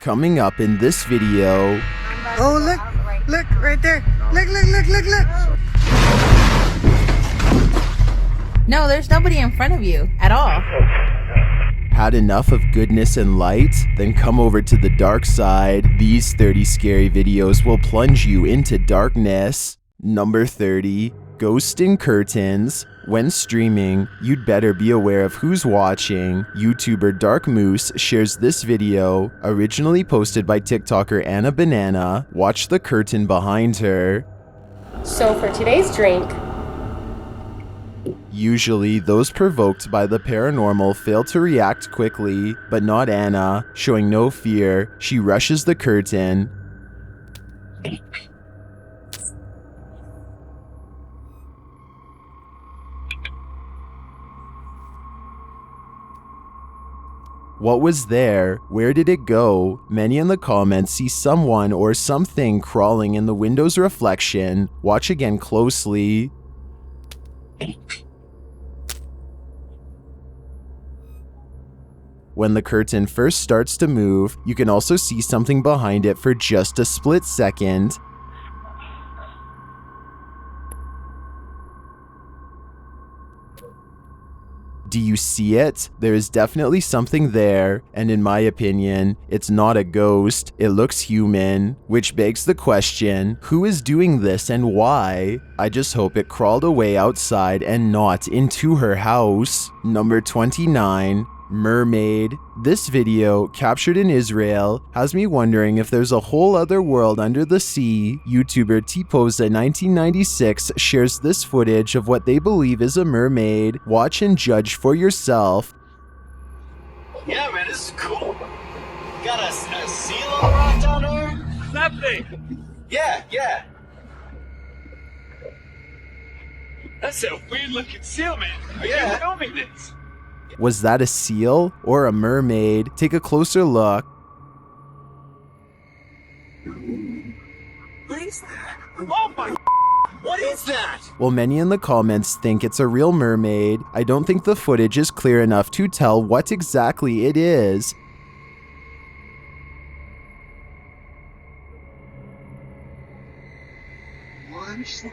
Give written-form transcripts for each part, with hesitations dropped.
Coming up in this video... Oh, look, right there. Look. No, there's nobody in front of you at all. Had enough of goodness and light? Then come over to the dark side. These 30 scary videos will plunge you into darkness. Number 30. Ghosting curtains. When streaming, you'd better be aware of who's watching. YouTuber Dark Moose shares this video, originally posted by TikToker Anna Banana. Watch the curtain behind her. So for today's drink, usually, those provoked by the paranormal fail to react quickly, but not Anna. Showing no fear, she rushes the curtain. What was there? Where did it go? Many in the comments see someone or something crawling in the window's reflection. Watch again closely. When the curtain first starts to move, you can also see something behind it for just a split second. Do you see it? There is definitely something there, and in my opinion, it's not a ghost, it looks human. Which begs the question, who is doing this and why? I just hope it crawled away outside and not into her house. Number 29. Mermaid. This video, captured in Israel, has me wondering if there's a whole other world under the sea. YouTuber Tpoza1996 shares this footage of what they believe is a mermaid. Watch and judge for yourself. Yeah, man, this is cool. Got a seal on the rock down there? That thing? Yeah. That's a weird looking seal, man. Are you filming this? Was that a seal or a mermaid? Take a closer look. What is that? Oh my! What is that? Well, many in the comments think it's a real mermaid. I don't think the footage is clear enough to tell what exactly it is. What is that?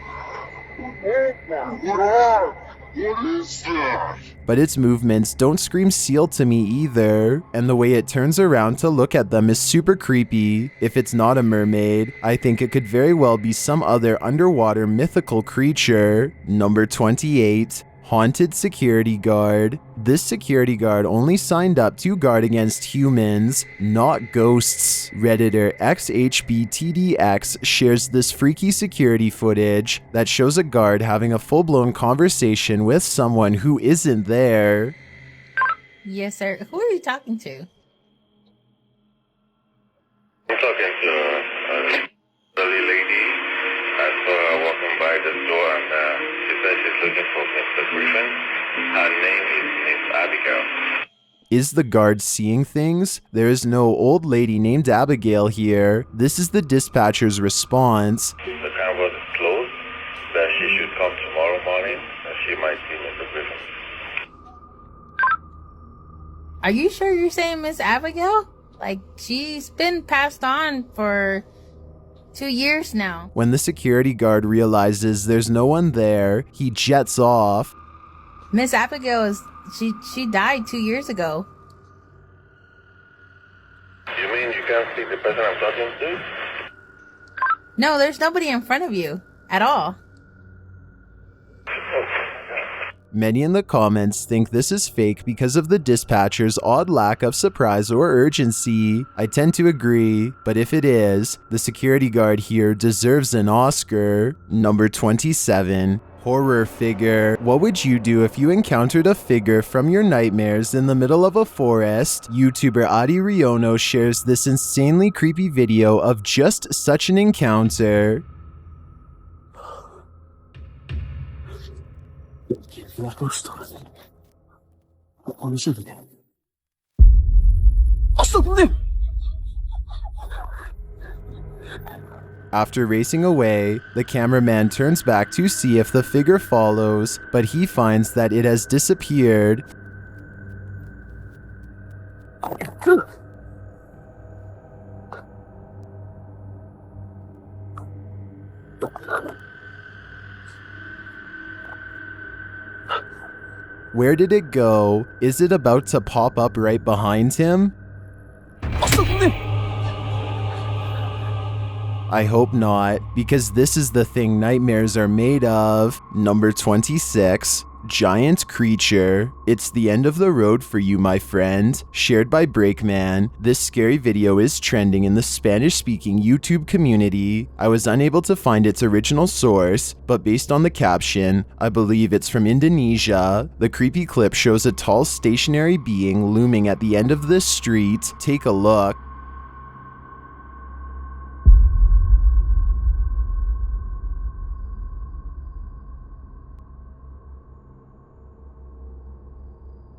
But its movements don't scream seal to me either, and the way it turns around to look at them is super creepy. If it's not a mermaid, I think it could very well be some other underwater mythical creature. Number 28. Haunted security guard. This security guard only signed up to guard against humans, not ghosts. Redditor XHBTDX shares this freaky security footage that shows a guard having a full-blown conversation with someone who isn't there. Yes, sir. Who are you talking to? I'm talking to a elderly lady. I saw her walking by the door and she said she's looking for Mr. Griffin. Her name is Miss Abigail. Is the guard seeing things? There is no old lady named Abigail here. This is the dispatcher's response. The canvas is closed, that she should come tomorrow morning and she might see Mr. Griffin. Are you sure you're saying Miss Abigail? Like, she's been passed on for 2 years now. When the security guard realizes there's no one there, he jets off. Miss Abigail is, she died 2 years ago. You mean you can't see the person I'm talking to? No, there's nobody in front of you at all. Many in the comments think this is fake because of the dispatcher's odd lack of surprise or urgency. I tend to agree, but if it is, the security guard here deserves an Oscar. Number 27. Horror figure. What would you do if you encountered a figure from your nightmares in the middle of a forest? YouTuber Adi Riono shares this insanely creepy video of just such an encounter. After racing away, the cameraman turns back to see if the figure follows, but he finds that it has disappeared. Where did it go? Is it about to pop up right behind him? I hope not, because this is the thing nightmares are made of. Number 26. Giant creature. It's the end of the road for you, my friend. Shared by Breakman. This scary video is trending in the Spanish-speaking YouTube community. I was unable to find its original source, but based on the caption, I believe it's from Indonesia. The creepy clip shows a tall stationary being looming at the end of this street. Take a look.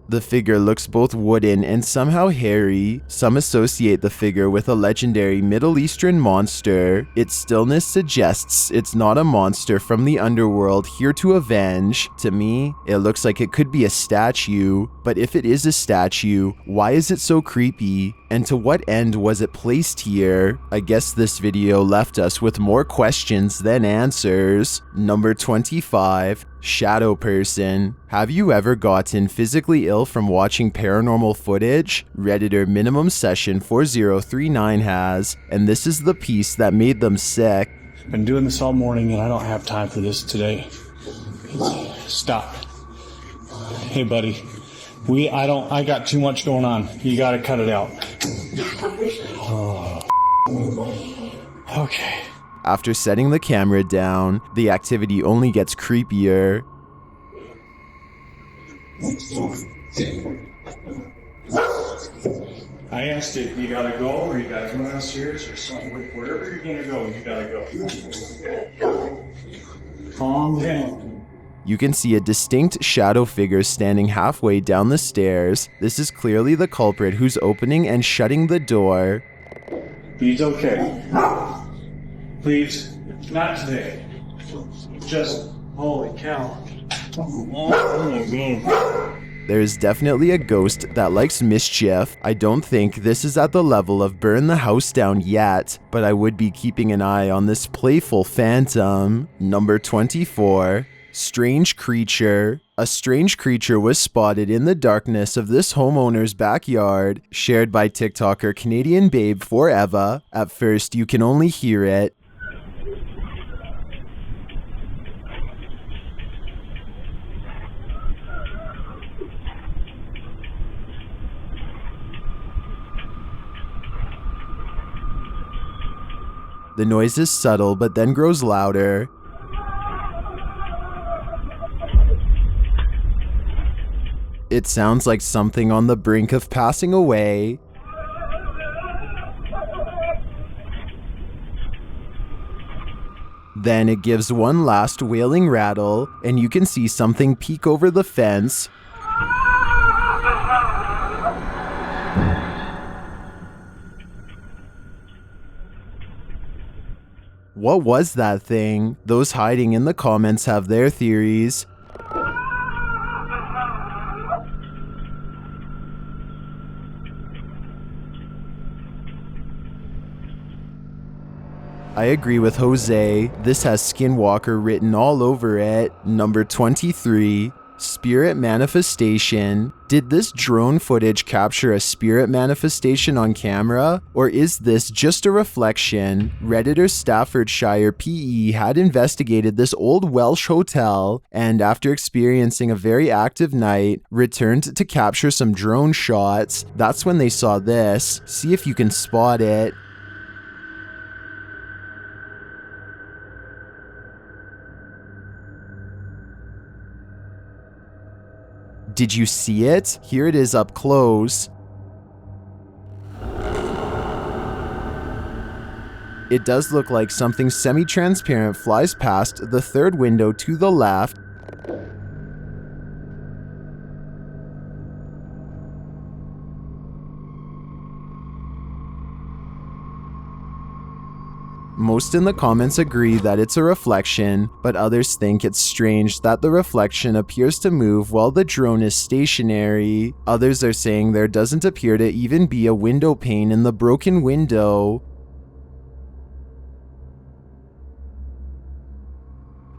The figure looks both wooden and somehow hairy. Some associate the figure with a legendary Middle Eastern monster. Its stillness suggests it's not a monster from the underworld here to avenge. To me, it looks like it could be a statue. But if it is a statue, why is it so creepy? And to what end was it placed here? I guess this video left us with more questions than answers. Number 25. Shadow person. Have you ever gotten physically ill from watching paranormal footage? Redditor minimum session 4039 has, and this is the piece that made them sick. Been doing this all morning and I don't have time for this today. Stop. Hey buddy, I got too much going on. You gotta cut it out. Oh. Okay. After setting the camera down, the activity only gets creepier. I asked you, you gotta go or you gotta come downstairs or something. Wherever you're gonna go, you gotta go. Calm down. You can see a distinct shadow figure standing halfway down the stairs. This is clearly the culprit who's opening and shutting the door. He's okay. Please, not today. Just, holy cow. Oh my God. There's definitely a ghost that likes mischief. I don't think this is at the level of burn the house down yet, but I would be keeping an eye on this playful phantom. Number 24. Strange creature. A strange creature was spotted in the darkness of this homeowner's backyard, shared by TikToker Canadian Babe Forever. At first, you can only hear it. The noise is subtle but then grows louder. It sounds like something on the brink of passing away. Then it gives one last wailing rattle, and you can see something peek over the fence. What was that thing? Those hiding in the comments have their theories. I agree with Jose. This has Skinwalker written all over it. Number 23. Spirit manifestation. Did this drone footage capture a spirit manifestation on camera? Or is this just a reflection? Redditor Staffordshire PE had investigated this old Welsh hotel and after experiencing a very active night, returned to capture some drone shots. That's when they saw this. See if you can spot it. Did you see it? Here it is up close. It does look like something semi-transparent flies past the third window to the left. Most in the comments agree that it's a reflection, but others think it's strange that the reflection appears to move while the drone is stationary. Others are saying there doesn't appear to even be a window pane in the broken window.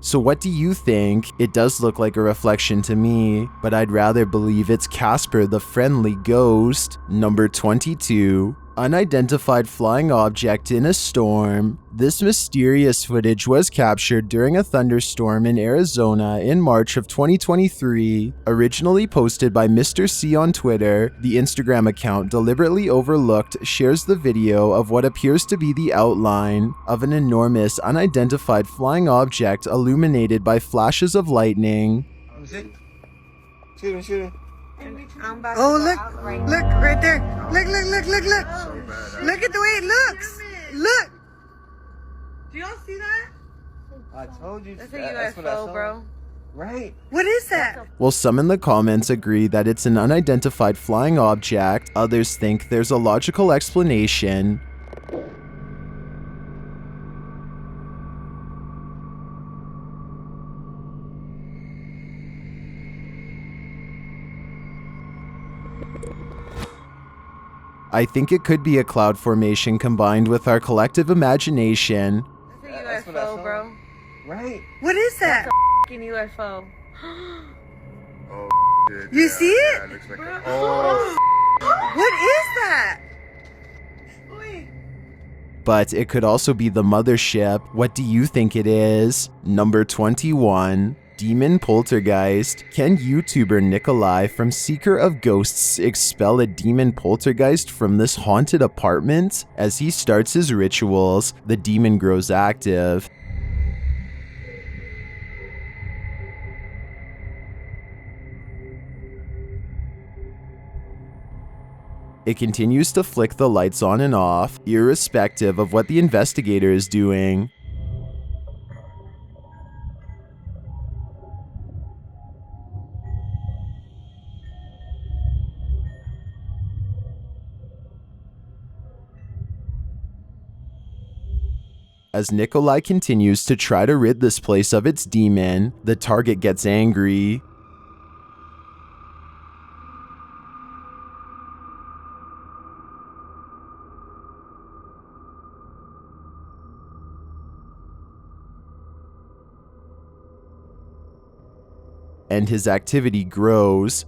So what do you think? It does look like a reflection to me, but I'd rather believe it's Casper the Friendly Ghost. Number 22. Unidentified flying object in a storm. This mysterious footage was captured during a thunderstorm in Arizona in March of 2023. Originally posted by Mr. C on Twitter, the Instagram account deliberately overlooked shares the video of what appears to be the outline of an enormous unidentified flying object illuminated by flashes of lightning. Shoot. Oh, look, right there. Look. Look at the way it looks. Look. Do y'all see that? I told you. That's a UFO, bro. Right. What is that? Well, some in the comments agree that it's an unidentified flying object. Others think there's a logical explanation. I think it could be a cloud formation combined with our collective imagination. That's a UFO, bro. Right. What is that? Fucking UFO. Oh, shit. You see it? Yeah, it looks like oh. What is that? But it could also be the mothership. What do you think it is? Number 21. Demon poltergeist. Can YouTuber Nikolai from Seeker of Ghosts expel a demon poltergeist from this haunted apartment? As he starts his rituals, the demon grows active. It continues to flick the lights on and off, irrespective of what the investigator is doing. As Nikolai continues to try to rid this place of its demon, the target gets angry. And his activity grows.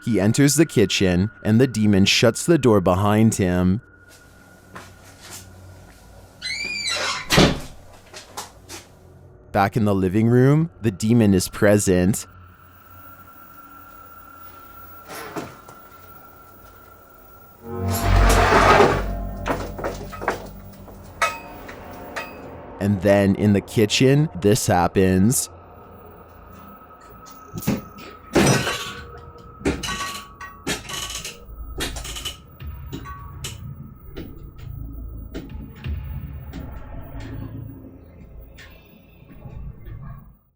He enters the kitchen, and the demon shuts the door behind him. Back in the living room, the demon is present. And then in the kitchen, this happens.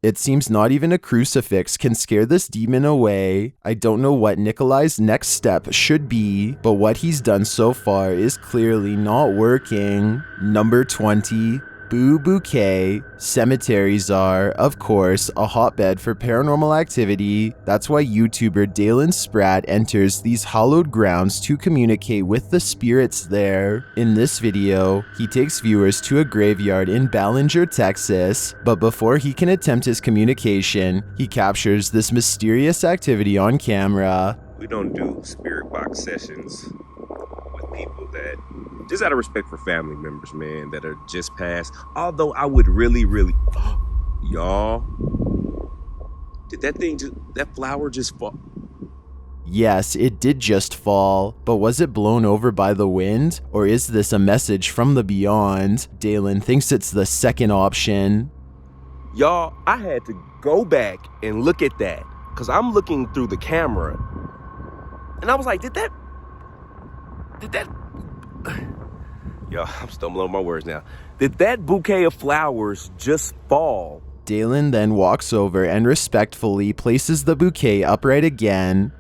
It seems not even a crucifix can scare this demon away. I don't know what Nikolai's next step should be, but what he's done so far is clearly not working. Number 20. Boo Bouquet. Cemeteries are, of course, a hotbed for paranormal activity. That's why YouTuber Dalen Spratt enters these hallowed grounds to communicate with the spirits there. In this video, he takes viewers to a graveyard in Ballinger, Texas, but before he can attempt his communication, he captures this mysterious activity on camera. We don't do spirit box sessions with people that, just out of respect for family members, man, that are just passed. Although I would really, y'all, did that flower just fall? Yes, it did just fall, but was it blown over by the wind? Or is this a message from the beyond? Dalen thinks it's the second option. Y'all, I had to go back and look at that, because I'm looking through the camera, and I was like, did that, y'all, I'm stumbling on my words now. Did that bouquet of flowers just fall? Dalen then walks over and respectfully places the bouquet upright again.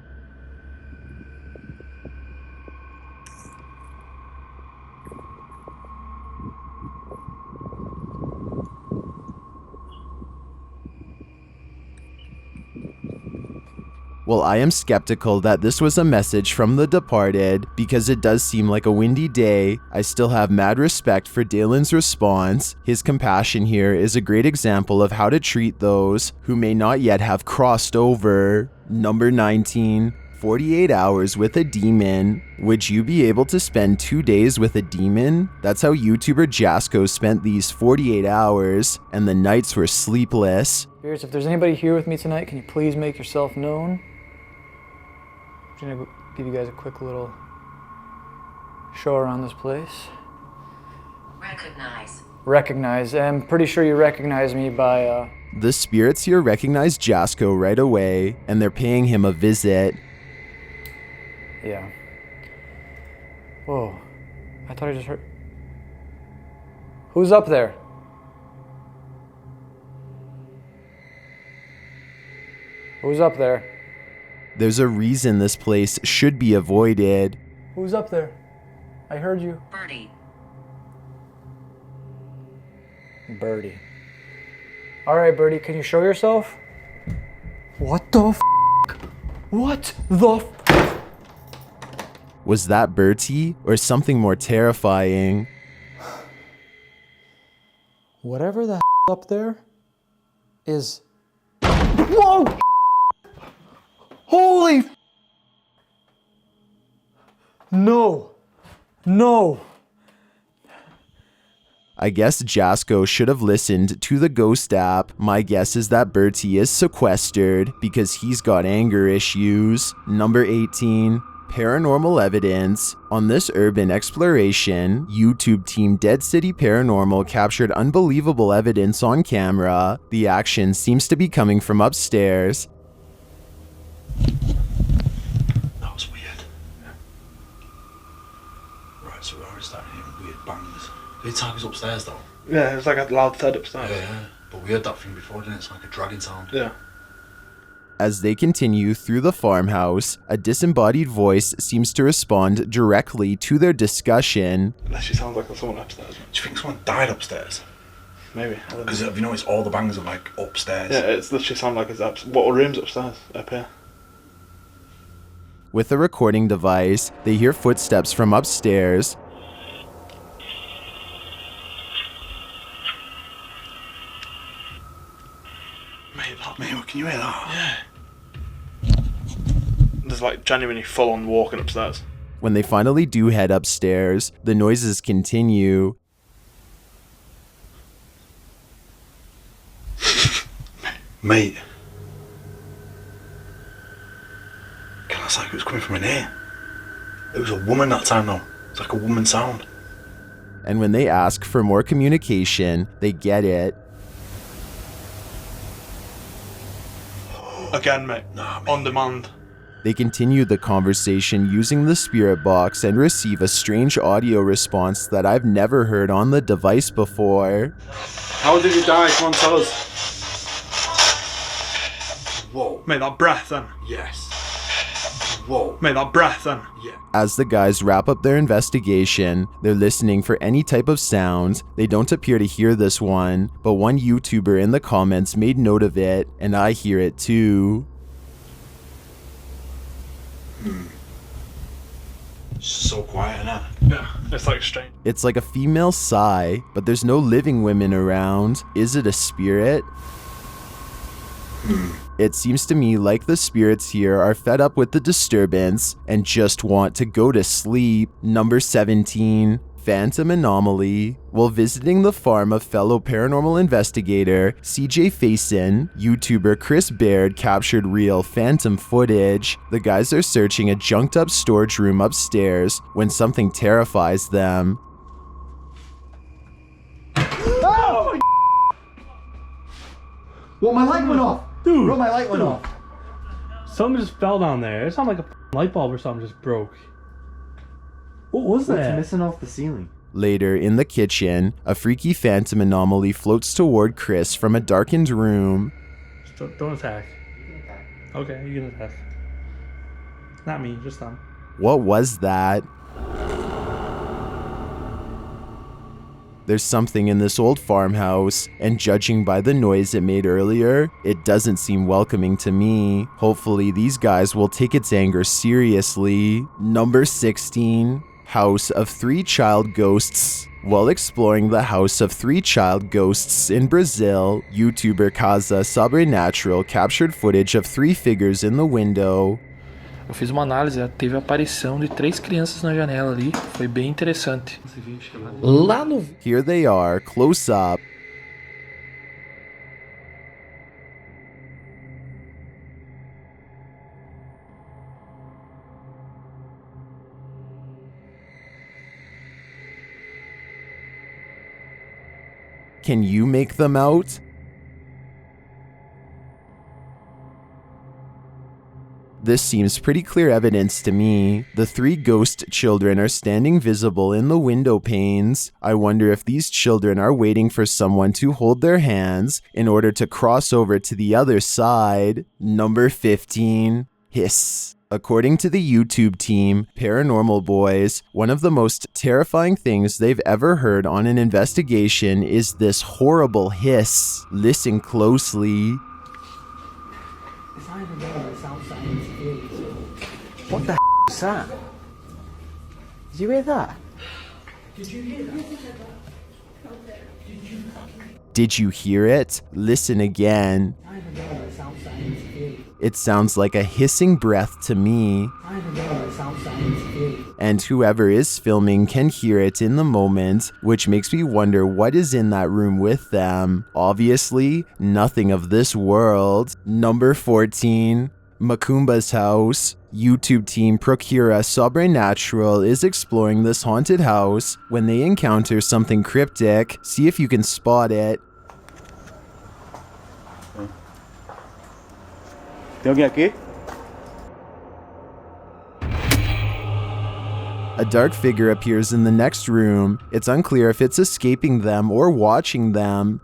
While I am skeptical that this was a message from the departed, because it does seem like a windy day, I still have mad respect for Dalen's response. His compassion here is a great example of how to treat those who may not yet have crossed over. Number 19. 48 hours with a demon. Would you be able to spend 2 days with a demon? That's how YouTuber Jasko spent these 48 hours, and the nights were sleepless. Spirits, if there's anybody here with me tonight, can you please make yourself known? I'm gonna give you guys a quick little show around this place. Recognize. I'm pretty sure you recognize me by, The spirits here recognize Jasko right away, and they're paying him a visit. Yeah. Whoa. I thought I just heard... Who's up there? Who's up there? There's a reason this place should be avoided. Who's up there? I heard you. Birdie. Alright, Birdie, can you show yourself? What the f***? What the f***? Was that Bertie or something more terrifying? Whatever the f*** up there is... Whoa! Holy f***! No. I guess Jasko should have listened to the ghost app. My guess is that Bertie is sequestered because he's got anger issues. Number 18. Paranormal evidence. On this urban exploration, YouTube team Dead City Paranormal captured unbelievable evidence on camera. The action seems to be coming from upstairs. That was weird. Yeah. Right, so we're already starting hearing weird bangs. The time was upstairs though. Yeah, it was like a loud thud upstairs. Yeah, but we heard that thing before, didn't it? It's like a dragging sound. Yeah. As they continue through the farmhouse, a disembodied voice seems to respond directly to their discussion. It actually sounds like there's someone upstairs. Do you think someone died upstairs? Maybe. Because have you noticed all the bangs are like upstairs? Yeah, it's literally sound like it's what room's upstairs? Up here. With a recording device, they hear footsteps from upstairs. Mate, can you hear that? Yeah. There's like genuinely full on walking upstairs. When they finally do head upstairs, the noises continue. Mate. Kind of like it was coming from in here. It was a woman that time though. It's like a woman sound. And when they ask for more communication, they get it. Again, mate. On demand. They continue the conversation using the spirit box and receive a strange audio response that I've never heard on the device before. How did you die? Come on, tell us. Whoa. Mate, that breath then. Yes. Whoa. Mate, that breath then. Yeah. As the guys wrap up their investigation, they're listening for any type of sound. They don't appear to hear this one, but one YouTuber in the comments made note of it, and I hear it too. It's so quiet, innit? Yeah, it's like strange. It's like a female sigh, but there's no living women around. Is it a spirit? It seems to me like the spirits here are fed up with the disturbance and just want to go to sleep. Number 17. Phantom anomaly. While visiting the farm of fellow paranormal investigator CJ Faison, YouTuber Chris Baird captured real phantom footage. The guys are searching a junked up storage room upstairs when something terrifies them. Oh! Well, my light went off. Dude, bro, my light went off. Something just fell down there. It sounded like a light bulb or something just broke. What was that? What's missing off the ceiling? Later, in the kitchen, a freaky phantom anomaly floats toward Chris from a darkened room. Don't attack. Okay, you can attack. Not me, just them. What was that? There's something in this old farmhouse, and judging by the noise it made earlier, it doesn't seem welcoming to me. Hopefully these guys will take its anger seriously. Number 16, House of 3 Child Ghosts. While exploring the House of 3 Child Ghosts in Brazil, YouTuber Casa Sobrenatural captured footage of 3 figures in the window. Eu fiz uma análise, teve a aparição de 3 crianças na janela ali, foi bem interessante. Lá no... Here they are, close up. Can you make them out? This seems pretty clear evidence to me. The 3 ghost children are standing visible in the window panes. I wonder if these children are waiting for someone to hold their hands in order to cross over to the other side. Number 15, Hiss. According to the YouTube team, Paranormal Boys, one of the most terrifying things they've ever heard on an investigation is this horrible hiss. Listen closely. What the is that? Did you hear that? Did you hear it? Listen again. It sounds like a hissing breath to me. And whoever is filming can hear it in the moment, which makes me wonder what is in that room with them. Obviously, nothing of this world. Number 14, Macumba's house. YouTube team Procura Sobrenatural is exploring this haunted house when they encounter something cryptic. See if you can spot it. Tem alguém aqui? A dark figure appears in the next room. It's unclear if it's escaping them or watching them.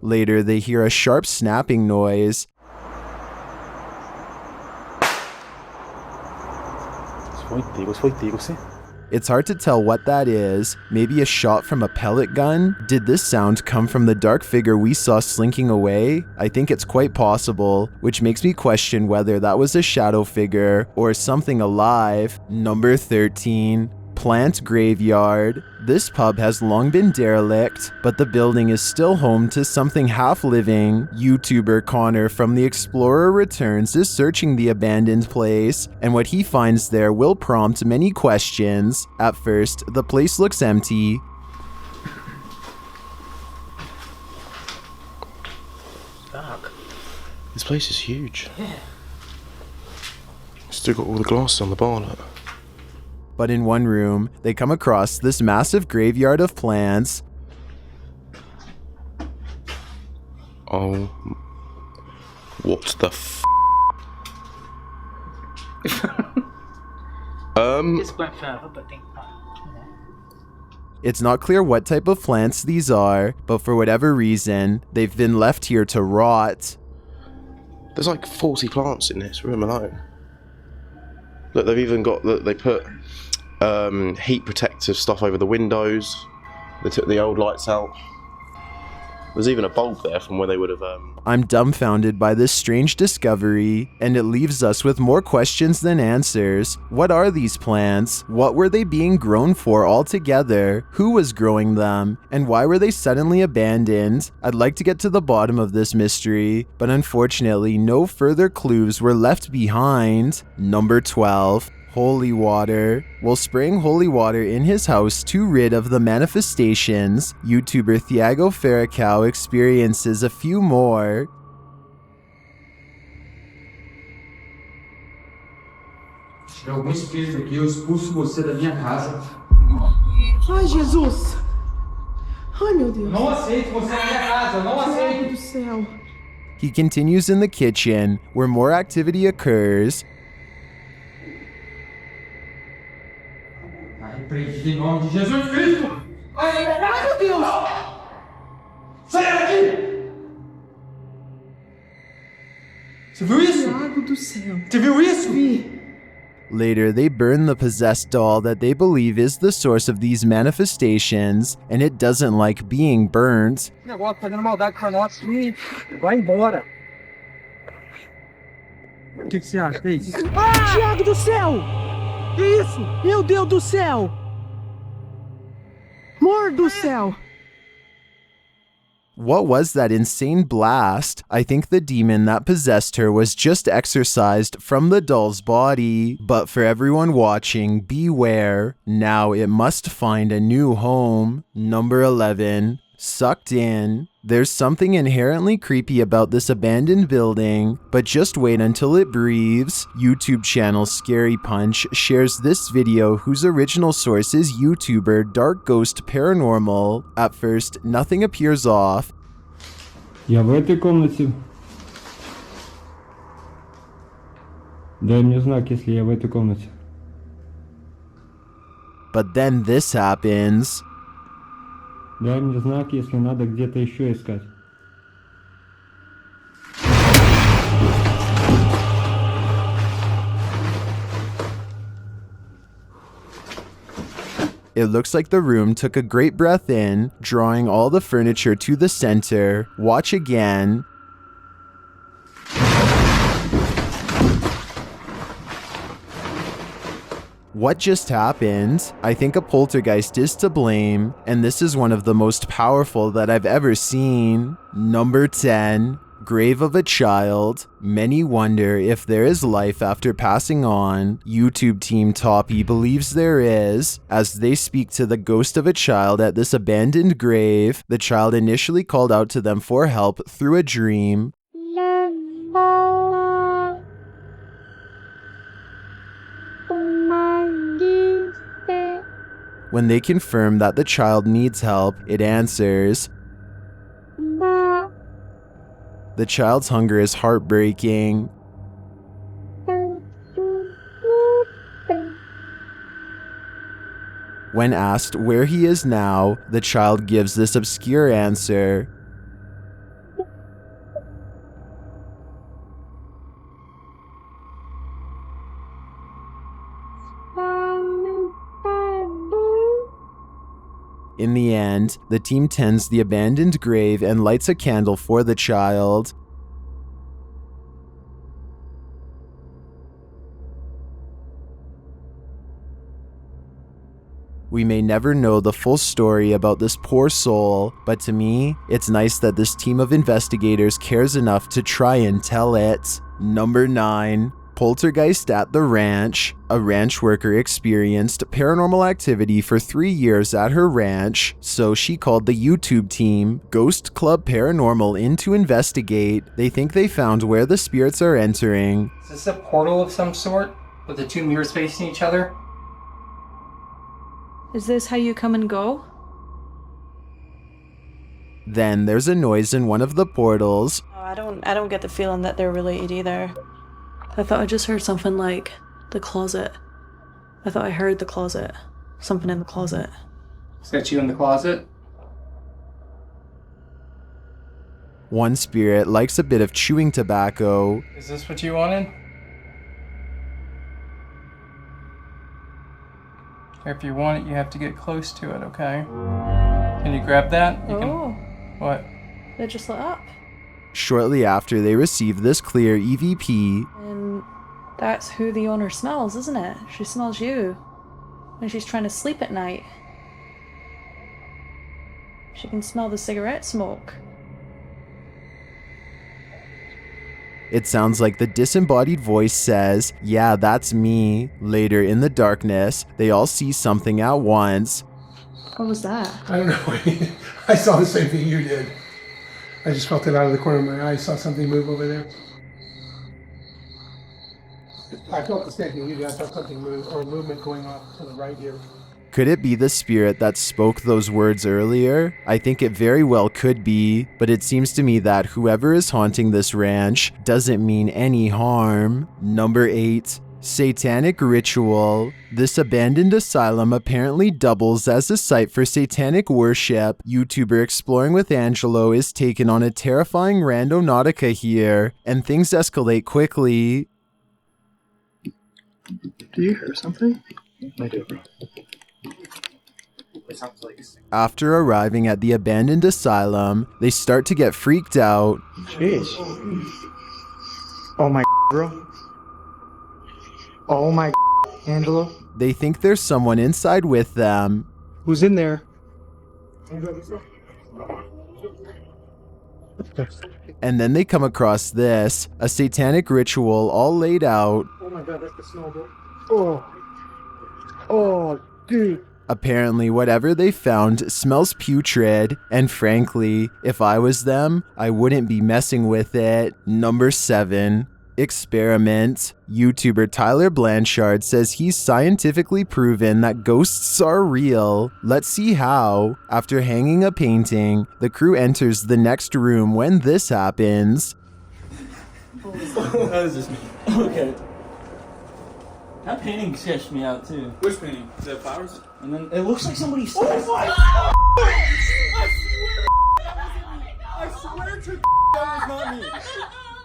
Later, they hear a sharp snapping noise. Foi tiro, sim. It's hard to tell what that is. Maybe a shot from a pellet gun? Did this sound come from the dark figure we saw slinking away? I think it's quite possible, which makes me question whether that was a shadow figure or something alive. Number 13. Plant Graveyard. This pub has long been derelict, but the building is still home to something half-living. YouTuber Connor from The Explorer Returns is searching the abandoned place, and what he finds there will prompt many questions. At first, the place looks empty. Dark. This place is huge. Yeah. Still got all the glass on the bar, look. But in one room, they come across this massive graveyard of plants. Oh. What the f***? It's not clear what type of plants these are, but for whatever reason, they've been left here to rot. There's like 40 plants in this room alone. Look, they've even got, look, they put heat protective stuff over the windows. They took the old lights out. There's even a bulb there from where they would have... I'm dumbfounded by this strange discovery, and it leaves us with more questions than answers. What are these plants? What were they being grown for altogether? Who was growing them? And why were they suddenly abandoned? I'd like to get to the bottom of this mystery, but unfortunately no further clues were left behind. Number 12. Holy water. While spraying holy water in his house to rid of the manifestations, YouTuber Thiago Ferracão experiences a few more. Se tiver algum espírito aqui, eu expulso você da minha casa. Ai, Jesus! Ai, meu Deus! Não aceito você na minha casa, não aceito! Meu Deus do céu! He continues in the kitchen, where more activity occurs. Repreendido em nome de Jesus Cristo! Ai, meu Deus! Sai daqui! Você viu isso? Lago do céu! Você viu isso? Vi! Later, they burn the possessed doll that they believe is the source of these manifestations, and it doesn't like being burnt. Negócio fazendo maldade com nós e vai embora. O que você acha? É isso? Tiago do céu! Que isso? Meu Deus do céu! Amor do céu! What was that insane blast? I think the demon that possessed her was just exorcised from the doll's body. But for everyone watching, beware. Now it must find a new home. Number 11. Sucked in. There's something inherently creepy about this abandoned building, but just wait until it breathes. YouTube channel Scary Punch shares this video whose original source is YouTuber Dark Ghost Paranormal. At first, nothing appears off. Я в этой комнате. Дай мне знак, если я в этой комнате. But then this happens. Дай мне знак, если надо где-то еще искать. It looks like the room took a great breath in, drawing all the furniture to the center. Watch again. What just happened? I think a poltergeist is to blame, and this is one of the most powerful that I've ever seen. Number 10. Grave of a child. Many wonder if there is life after passing on. YouTube team Toppy believes there is. As they speak to the ghost of a child at this abandoned grave, the child initially called out to them for help through a dream. When they confirm that the child needs help, it answers. The child's hunger is heartbreaking. When asked where he is now, the child gives this obscure answer. In the end, the team tends the abandoned grave and lights a candle for the child. We may never know the full story about this poor soul, but to me, it's nice that this team of investigators cares enough to try and tell it. Number 9. Poltergeist at the ranch. A ranch worker experienced paranormal activity for 3 years at her ranch, so she called the YouTube team, Ghost Club Paranormal, in to investigate. They think they found where the spirits are entering. Is this a portal of some sort, with the two mirrors facing each other? Is this how you come and go? Then there's a noise in one of the portals. Oh, I don't get the feeling that they're related either. I thought I just heard something like the closet. I thought I heard the closet. Something in the closet. Is that you in the closet? One spirit likes a bit of chewing tobacco. Is this what you wanted? If you want it, you have to get close to it, okay? Can you grab that? You can... What? They just lit up. Shortly after they receive this clear EVP, And that's who the owner smells, isn't it? She smells you when she's trying to sleep at night. She can smell the cigarette smoke. it sounds like the disembodied voice says, "Yeah, that's me." Later in the darkness, they all see something at once. What was that? I don't know. I saw the same thing you did. I just felt it out of the corner of my eye. I saw something move over there. I felt the same thing you did. I felt something move, or movement going off to the right here. Could it be the spirit that spoke those words earlier? I think it very well could be, but it seems to me that whoever is haunting this ranch doesn't mean any harm. Number 8. Satanic ritual. This abandoned asylum apparently doubles as a site for satanic worship. YouTuber Exploring with Angelo is taken on a terrifying randonautica here, and things escalate quickly. Do you hear something? I do, bro. It sounds like... After arriving at the abandoned asylum, they start to get freaked out. Jeez. Oh my bro. Oh my Angelo. They think there's someone inside with them. Who's in there? And then they come across this, a satanic ritual all laid out. Oh my god, that's the smell, bro. Oh. Oh, dude. Apparently, whatever they found smells putrid, and frankly, if I was them, I wouldn't be messing with it. Number 7. Experiment. YouTuber Tyler Blanchard says he's scientifically proven that ghosts are real. Let's see how. After hanging a painting, the crew enters the next room when this happens. How does this mean? Okay. That painting sketched me out too. Which painting? Is that flowers? And then it looks like somebody. Oh my I swear to that was not me.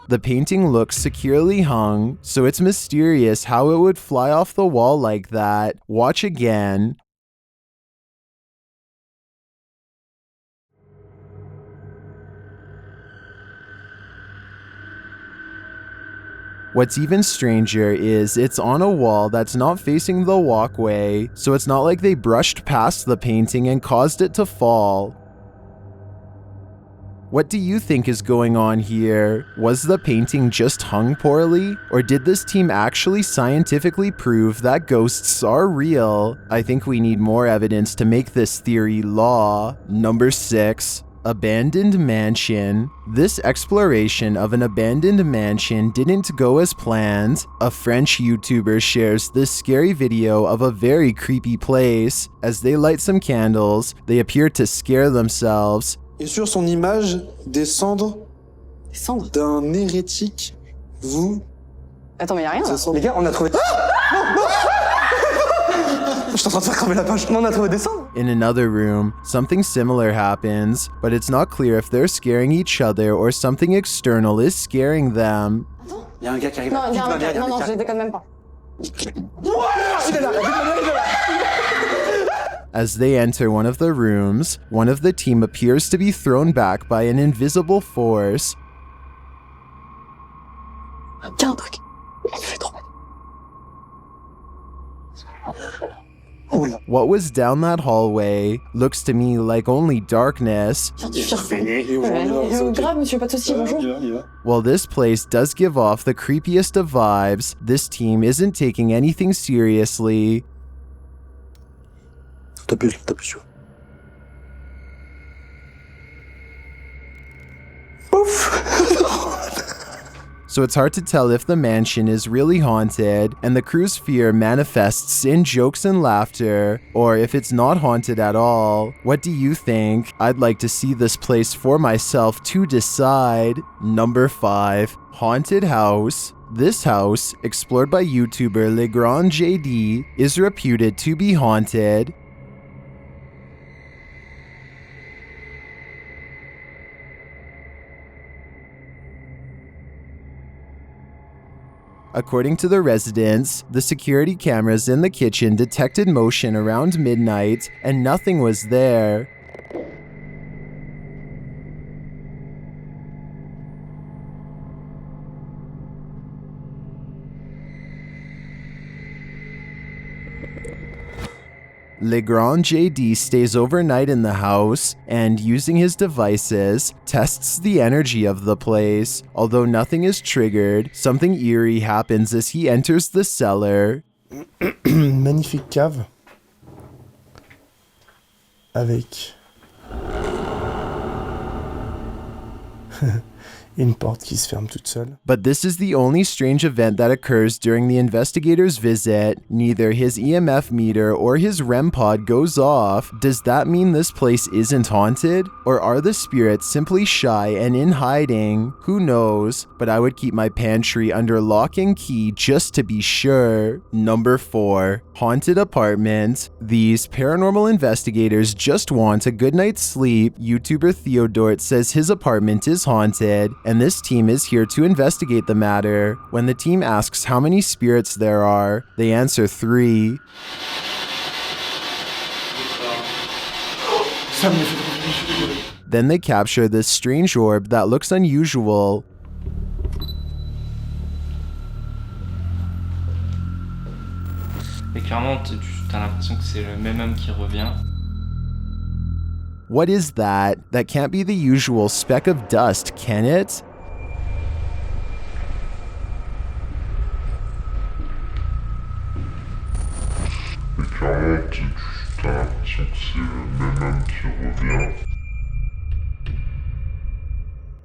The painting looks securely hung, so it's mysterious how it would fly off the wall like that. Watch again. What's even stranger is it's on a wall that's not facing the walkway, so it's not like they brushed past the painting and caused it to fall. What do you think is going on here? Was the painting just hung poorly? Or did this team actually scientifically prove that ghosts are real? I think we need more evidence to make this theory law. Number 6. Abandoned mansion. This exploration of an abandoned mansion didn't go as planned. A French YouTuber shares this scary video of a very creepy place. As they light some candles, they appear to scare themselves. Et sur son image, des cendres d'un hérétique. Vous. Attends, mais y'a rien là. Les gars, on a trouvé. Je suis en train de faire cramer la page. On a trouvé des cendres. In another room, something similar happens, but it's not clear if they're scaring each other or something external is scaring them. Y'a un gars qui arrive. Non, non, je déconne même pas. As they enter one of the rooms, one of the team appears to be thrown back by an invisible force. Tiens, un truc. Elle me fait trop mal. What was down that hallway looks to me like only darkness. Grave, monsieur, pas de soucis, bonjour. While this place does give off the creepiest of vibes, this team isn't taking anything seriously. T'appuies. So it's hard to tell if the mansion is really haunted, and the crew's fear manifests in jokes and laughter, or if it's not haunted at all. What do you think? I'd like to see this place for myself to decide. Number 5. Haunted house. This house, explored by YouTuber Legrand JD, is reputed to be haunted. According to the residents, the security cameras in the kitchen detected motion around midnight, and nothing was there. Legrand JD stays overnight in the house and, using his devices, tests the energy of the place. Although nothing is triggered, something eerie happens as he enters the cellar. Magnifique cave. Avec une porte qui se ferme toute seule. But this is the only strange event that occurs during the investigator's visit. Neither his EMF meter or his REM pod goes off. Does that mean this place isn't haunted? Or are the spirits simply shy and in hiding? Who knows? But I would keep my pantry under lock and key just to be sure. Number 4. Haunted apartment. These paranormal investigators just want a good night's sleep. YouTuber Theodort says his apartment is haunted. haunted, and this team is here to investigate the matter. When the team asks how many spirits there are, they answer 3. Then they capture this strange orb that looks unusual. Et clairement, t'as l'impression que c'est le même homme qui revient. What is that? That can't be the usual speck of dust, can it?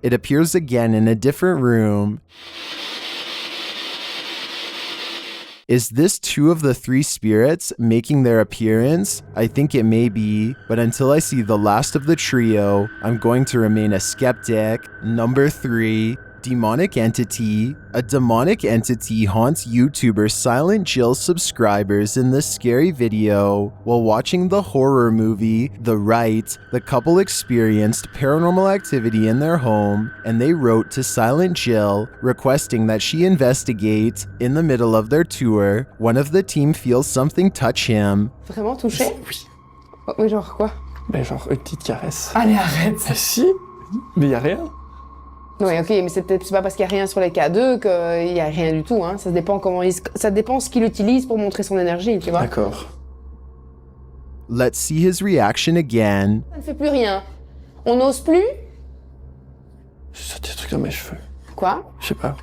It appears again in a different room. Is this 2 of the 3 spirits making their appearance? I think it may be, but until I see the last of the trio, I'm going to remain a skeptic. Number 3, demonic entity. A demonic entity haunts YouTuber Silent Jill subscribers in this scary video. While watching the horror movie The Rite, the couple experienced paranormal activity in their home, and they wrote to Silent Jill requesting that she investigate. In the middle of their tour, one of the team feels something touch him. Vraiment touché? Oui. Oh, mais genre quoi? Ben genre une petite caresse. Allez, arrête! Ah si? Mais y a rien. Oui, ok, mais c'est pas parce qu'il n'y a rien sur les K2 qu'il n'y a rien du tout, hein. Ça dépend ça dépend ce qu'il utilise pour montrer son énergie, tu vois. D'accord. Let's see his reaction again. Ça ne fait plus rien. On n'ose plus? J'ai sorti des trucs dans mes cheveux. Quoi? Je sais pas.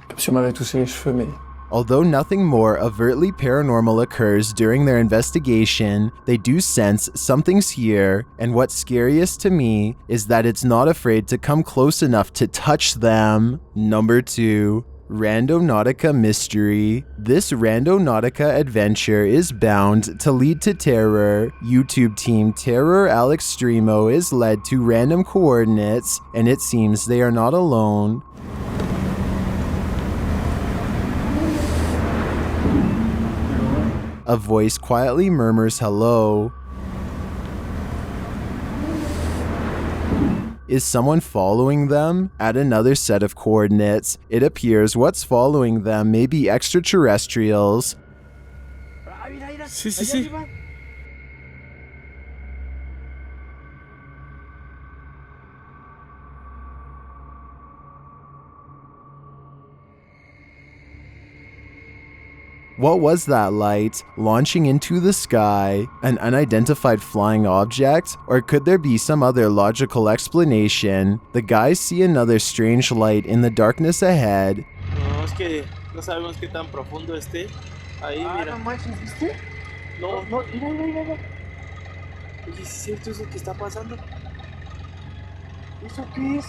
Comme si on m'avait touché les cheveux, mais... Although nothing more overtly paranormal occurs during their investigation, they do sense something's here, and what's scariest to me is that it's not afraid to come close enough to touch them. Number 2. Randonautica Mystery. This Randonautica adventure is bound to lead to terror. YouTube team Terror Alex Streamo is led to random coordinates, and it seems they are not alone. A voice quietly murmurs hello. Is someone following them? At another set of coordinates, it appears what's following them may be extraterrestrials. Si. What was that light launching into the sky? An unidentified flying object? Or could there be some other logical explanation? The guys see another strange light in the darkness ahead. No, es que no sabemos qué tan profundo esté. Ahí, mira. No manches, ¿viste? No, mira. Oye, ¿es cierto eso que está pasando? ¿Eso qué es?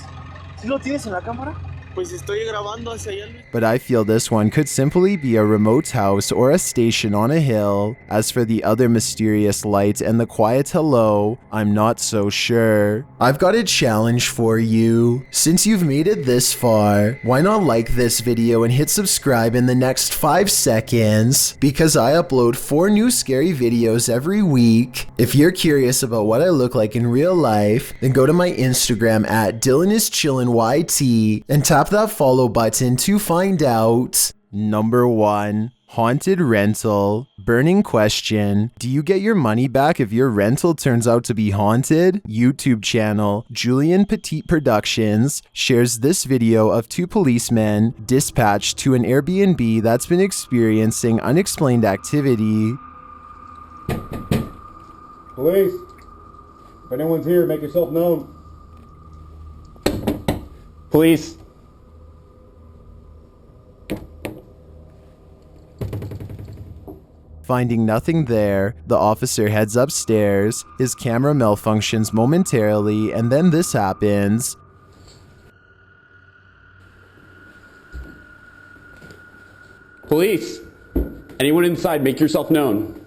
¿Sí lo tienes en la cámara? Pues estoy grabando hacia allá. But I feel this one could simply be a remote house or a station on a hill. As for the other mysterious light and the quiet hello, I'm not so sure. I've got a challenge for you. Since you've made it this far, why not like this video and hit subscribe in the next 5 seconds? Because I upload 4 new scary videos every week. If you're curious about what I look like in real life, then go to my Instagram at DylanIsChillinYT and tap that follow button to find out. Number 1. Haunted rental. Burning question. Do you get your money back if your rental turns out to be haunted? YouTube channel Julian Petit Productions shares this video of 2 policemen dispatched to an Airbnb that's been experiencing unexplained activity. Police, if anyone's here, make yourself known. Police. Finding nothing there, the officer heads upstairs. His camera malfunctions momentarily, and then this happens. Police! Anyone inside, make yourself known.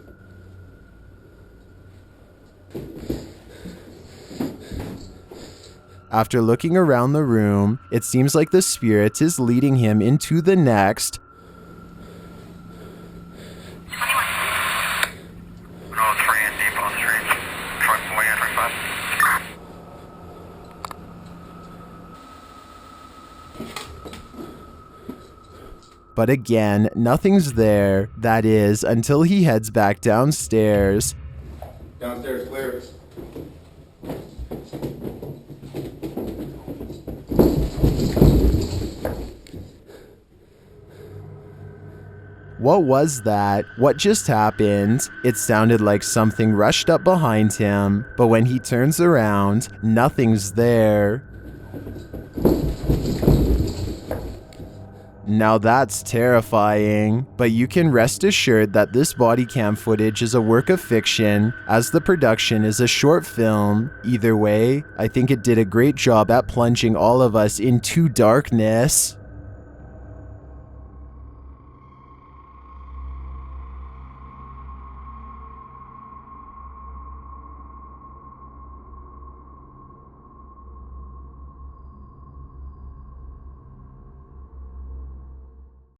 After looking around the room, it seems like the spirit is leading him into the next. but again, nothing's there. That is, until he heads back downstairs. Downstairs clear. What was that? What just happened? It sounded like something rushed up behind him, but when he turns around, nothing's there. Now that's terrifying, but you can rest assured that this body cam footage is a work of fiction, as the production is a short film. Either way, I think it did a great job at plunging all of us into darkness.